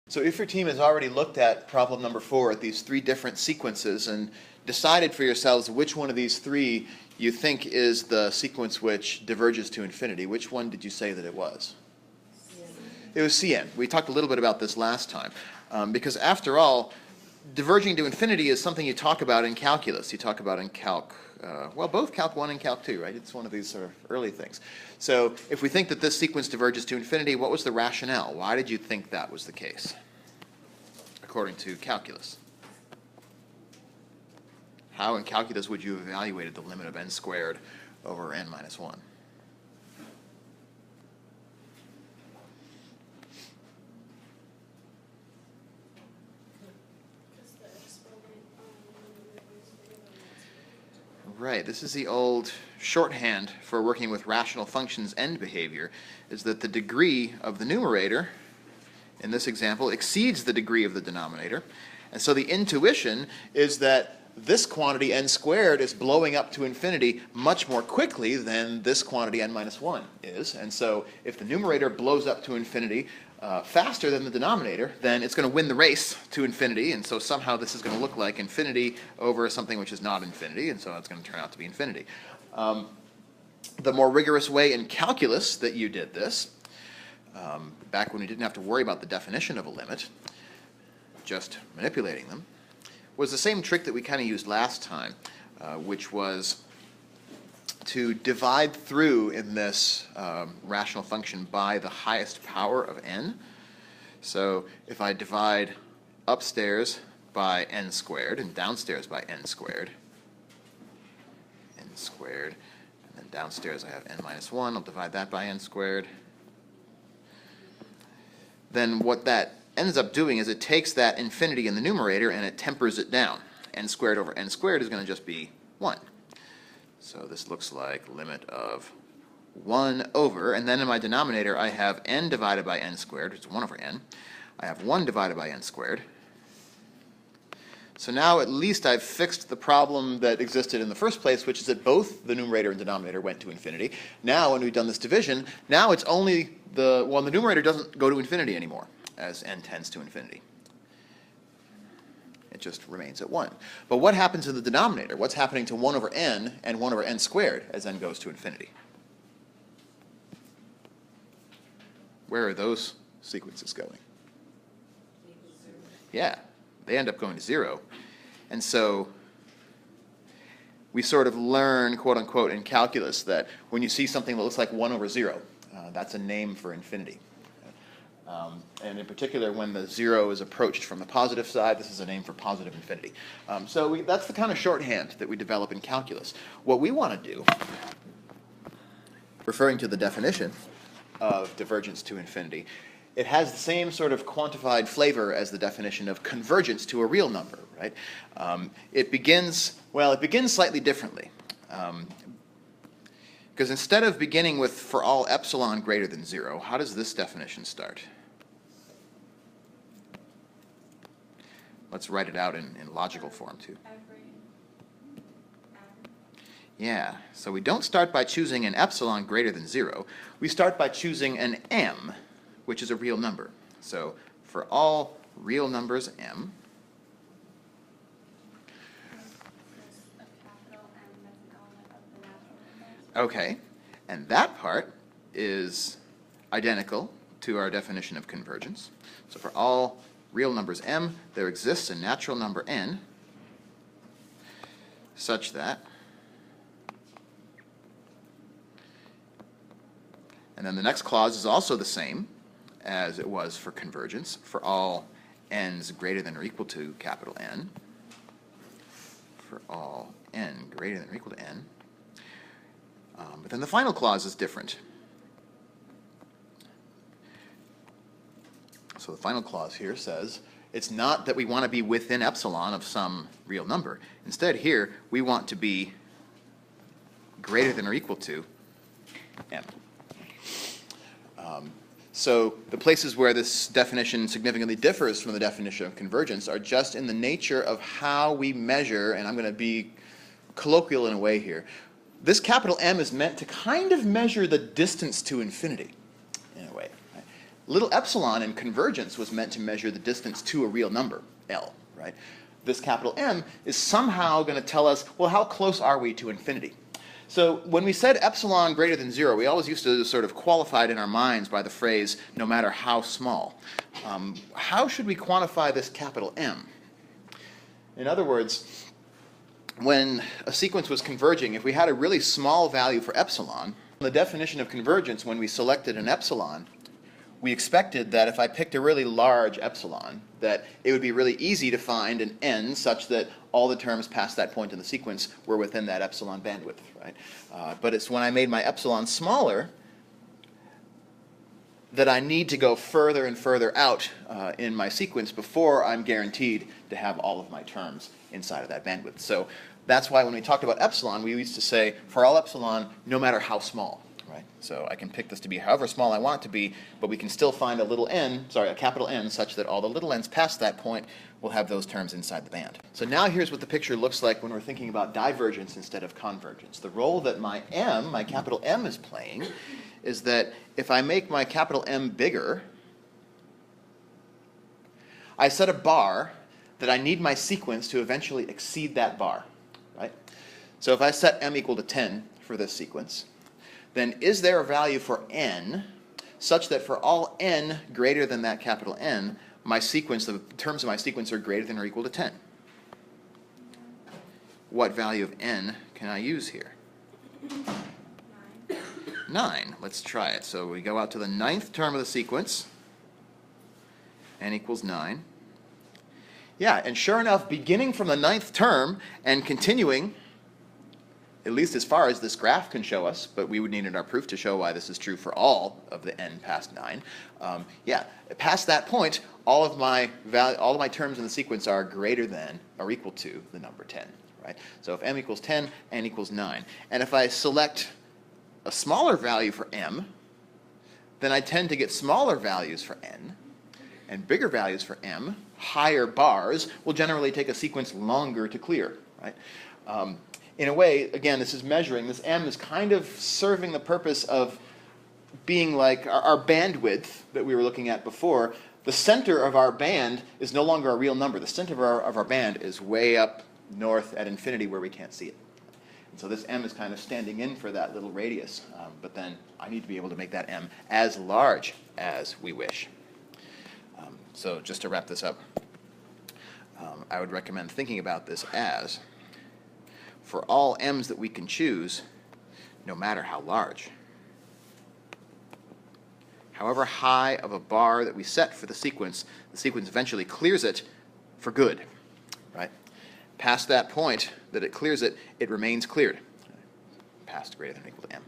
So if your team has already looked at problem number 4 at these 3 different sequences and decided for yourselves which one of these 3 you think is the sequence which diverges to infinity, which one did you say that it was? It was Cn. We talked a little bit about this last time. Because after all, diverging to infinity is something you talk about in calculus. You talk about in both Calc 1 and Calc 2, right? It's one of these sort of early things. So if we think that this sequence diverges to infinity, what was the rationale? Why did you think that was the case, according to calculus? How in calculus would you have evaluated the limit of n squared over n minus 1? Right, this is the old shorthand for working with rational functions' end behavior, is that the degree of the numerator, in this example, exceeds the degree of the denominator. And so the intuition is that this quantity n squared is blowing up to infinity much more quickly than this quantity n minus 1 is. And so if the numerator blows up to infinity faster than the denominator, then it's going to win the race to infinity, and so somehow this is going to look like infinity over something which is not infinity, and so it's going to turn out to be infinity. The more rigorous way in calculus that you did this, back when we didn't have to worry about the definition of a limit, just manipulating them, was the same trick that we kind of used last time, which was to divide through in this rational function by the highest power of n. So if I divide upstairs by n squared and downstairs by n squared, and then downstairs I have n minus 1, I'll divide that by n squared. Then what that ends up doing is it takes that infinity in the numerator and it tempers it down. N squared over n squared is going to just be 1. So this looks like limit of 1 over, and then in my denominator I have n divided by n squared, which is 1 over n. I have 1 divided by n squared. So now at least I've fixed the problem that existed in the first place, which is that both the numerator and denominator went to infinity. Now when we've done this division, now it's only the numerator doesn't go to infinity anymore as n tends to infinity. It just remains at 1. But what happens in the denominator? What's happening to 1 over n and 1 over n squared as n goes to infinity? Where are those sequences going? Yeah, they end up going to 0. And so we sort of learn, quote unquote, in calculus that when you see something that looks like 1 over 0, that's a name for infinity. And in particular, when the 0 is approached from the positive side, this is a name for positive infinity. So that's the kind of shorthand that we develop in calculus. What we want to do, referring to the definition of divergence to infinity, it has the same sort of quantified flavor as the definition of convergence to a real number, right? It begins slightly differently. Because instead of beginning with for all epsilon greater than 0, how does this definition start? Let's write it out in logical form, too. Yeah, so we don't start by choosing an epsilon greater than 0. We start by choosing an m, which is a real number. So for all real numbers m, okay, and that part is identical to our definition of convergence. So for all real numbers m, there exists a natural number n such that, and then the next clause is also the same as it was for convergence, for all n's greater than or equal to capital N, for all n greater than or equal to n. But then the final clause is different. So the final clause here says it's not that we want to be within epsilon of some real number. Instead here, we want to be greater than or equal to m. So the places where this definition significantly differs from the definition of convergence are just in the nature of how we measure, and I'm going to be colloquial in a way here. This capital M is meant to kind of measure the distance to infinity, in a way. Little epsilon in convergence was meant to measure the distance to a real number, L, right? This capital M is somehow going to tell us, well, how close are we to infinity? So when we said epsilon greater than 0, we always used to sort of qualify it in our minds by the phrase, no matter how small. How should we quantify this capital M? In other words, when a sequence was converging, if we had a really small value for epsilon, the definition of convergence, when we selected an epsilon, we expected that if I picked a really large epsilon, that it would be really easy to find an n such that all the terms past that point in the sequence were within that epsilon bandwidth, right? But it's when I made my epsilon smaller that I need to go further and further out in my sequence before I'm guaranteed to have all of my terms inside of that bandwidth. So that's why when we talked about epsilon, we used to say for all epsilon, no matter how small. Right? So I can pick this to be however small I want it to be, but we can still find a capital N, such that all the little n's past that point will have those terms inside the band. So now here's what the picture looks like when we're thinking about divergence instead of convergence. The role that my capital M is playing, is that if I make my capital M bigger, I set a bar that I need my sequence to eventually exceed that bar. Right? So if I set M equal to 10 for this sequence, then is there a value for n such that for all n greater than that capital N, my sequence, the terms of my sequence are greater than or equal to 10? What value of n can I use here? 9. Let's try it. So we go out to the 9th term of the sequence, n equals 9. Yeah, and sure enough, beginning from the 9th term and continuing, at least as far as this graph can show us, but we would need in our proof to show why this is true for all of the n past 9. Past that point, all of my terms in the sequence are greater than or equal to the number 10. Right? So if m equals 10, n equals 9. And if I select a smaller value for m, then I tend to get smaller values for n, and bigger values for m. Higher bars will generally take a sequence longer to clear. Right? In a way, again, this is measuring. This m is kind of serving the purpose of being like our bandwidth that we were looking at before. The center of our band is no longer a real number. The center of our band is way up north at infinity where we can't see it. And so this m is kind of standing in for that little radius. But then I need to be able to make that m as large as we wish. So just to wrap this up, I would recommend thinking about this as, for all m's that we can choose, no matter how large, however high of a bar that we set for the sequence eventually clears it for good. Right? Past that point that it clears it, it remains cleared. Past greater than or equal to m.